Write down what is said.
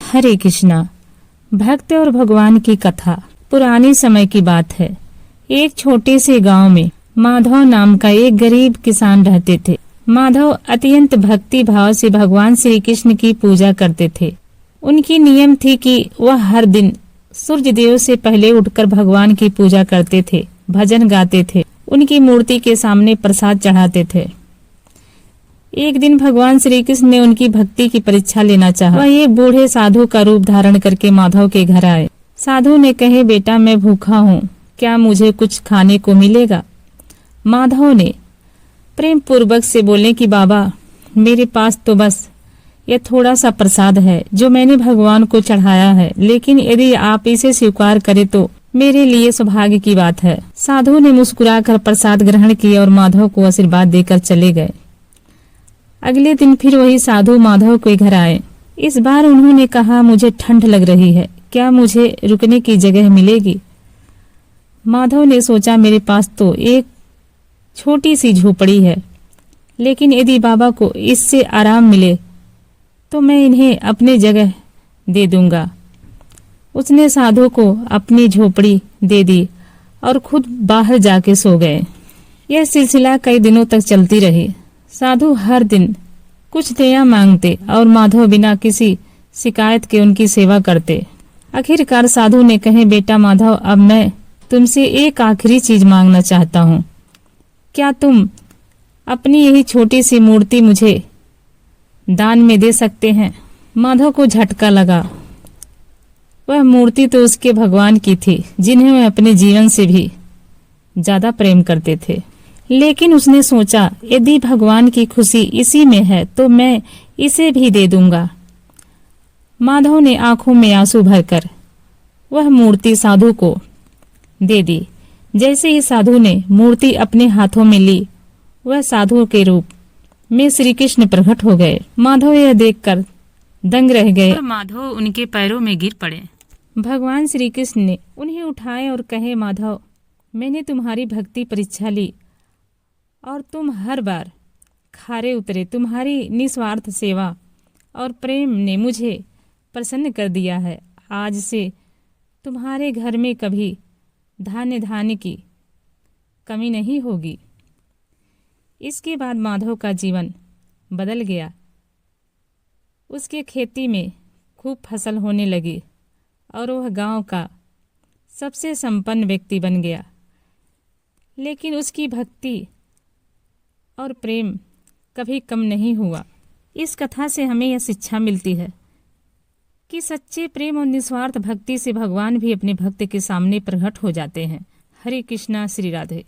हरे कृष्णा। भक्त और भगवान की कथा पुराने समय की बात है। एक छोटे से गांव में माधव नाम का एक गरीब किसान रहते थे। माधव अत्यंत भक्ति भाव से भगवान श्री कृष्ण की पूजा करते थे। उनकी नियम थी कि वह हर दिन सूर्य देव से पहले उठकर भगवान की पूजा करते थे, भजन गाते थे, उनकी मूर्ति के सामने प्रसाद चढ़ाते थे। एक दिन भगवान श्री कृष्ण ने उनकी भक्ति की परीक्षा लेना चाहा। वह एक बूढ़े साधु का रूप धारण करके माधव के घर आए। साधु ने कहे, बेटा मैं भूखा हूँ, क्या मुझे कुछ खाने को मिलेगा? माधव ने प्रेम पूर्वक से बोले कि बाबा, मेरे पास तो बस यह थोड़ा सा प्रसाद है जो मैंने भगवान को चढ़ाया है, लेकिन यदि आप इसे स्वीकार करें तो मेरे लिए सौभाग्य की बात है। साधु ने मुस्कुराकर प्रसाद ग्रहण किया और माधव को आशीर्वाद देकर चले गए। अगले दिन फिर वही साधु माधव के घर आए। इस बार उन्होंने कहा, मुझे ठंड लग रही है, क्या मुझे रुकने की जगह मिलेगी? माधव ने सोचा, मेरे पास तो एक छोटी सी झोपड़ी है, लेकिन यदि बाबा को इससे आराम मिले तो मैं इन्हें अपनी जगह दे दूंगा। उसने साधु को अपनी झोपड़ी दे दी और खुद बाहर जाके सो गए। यह सिलसिला कई दिनों तक चलती रही। साधु हर दिन कुछ नया मांगते और माधव बिना किसी शिकायत के उनकी सेवा करते। आखिरकार साधु ने कहे, बेटा माधव, अब मैं तुमसे एक आखिरी चीज मांगना चाहता हूँ। क्या तुम अपनी यही छोटी सी मूर्ति मुझे दान में दे सकते हैं? माधव को झटका लगा। वह मूर्ति तो उसके भगवान की थी, जिन्हें वह अपने जीवन से भी ज्यादा प्रेम करते थे। लेकिन उसने सोचा, यदि भगवान की खुशी इसी में है तो मैं इसे भी दे दूंगा। माधव ने आंखों में आंसू भरकर वह मूर्ति साधु को दे दी। जैसे ही साधु ने मूर्ति अपने हाथों में ली, वह साधु के रूप में श्री कृष्ण प्रकट हो गए। माधव यह देखकर दंग रह गए और माधव उनके पैरों में गिर पड़े। भगवान श्री कृष्ण ने उन्हें उठाए और कहे, माधव, मैंने तुम्हारी भक्ति परीक्षा ली और तुम हर बार खरे उतरे। तुम्हारी निस्वार्थ सेवा और प्रेम ने मुझे प्रसन्न कर दिया है। आज से तुम्हारे घर में कभी धान्य की कमी नहीं होगी। इसके बाद माधव का जीवन बदल गया। उसके खेती में खूब फसल होने लगी और वह गांव का सबसे संपन्न व्यक्ति बन गया। लेकिन उसकी भक्ति और प्रेम कभी कम नहीं हुआ। इस कथा से हमें यह शिक्षा मिलती है कि सच्चे प्रेम और निस्वार्थ भक्ति से भगवान भी अपने भक्त के सामने प्रकट हो जाते हैं। हरे कृष्णा, श्री राधे।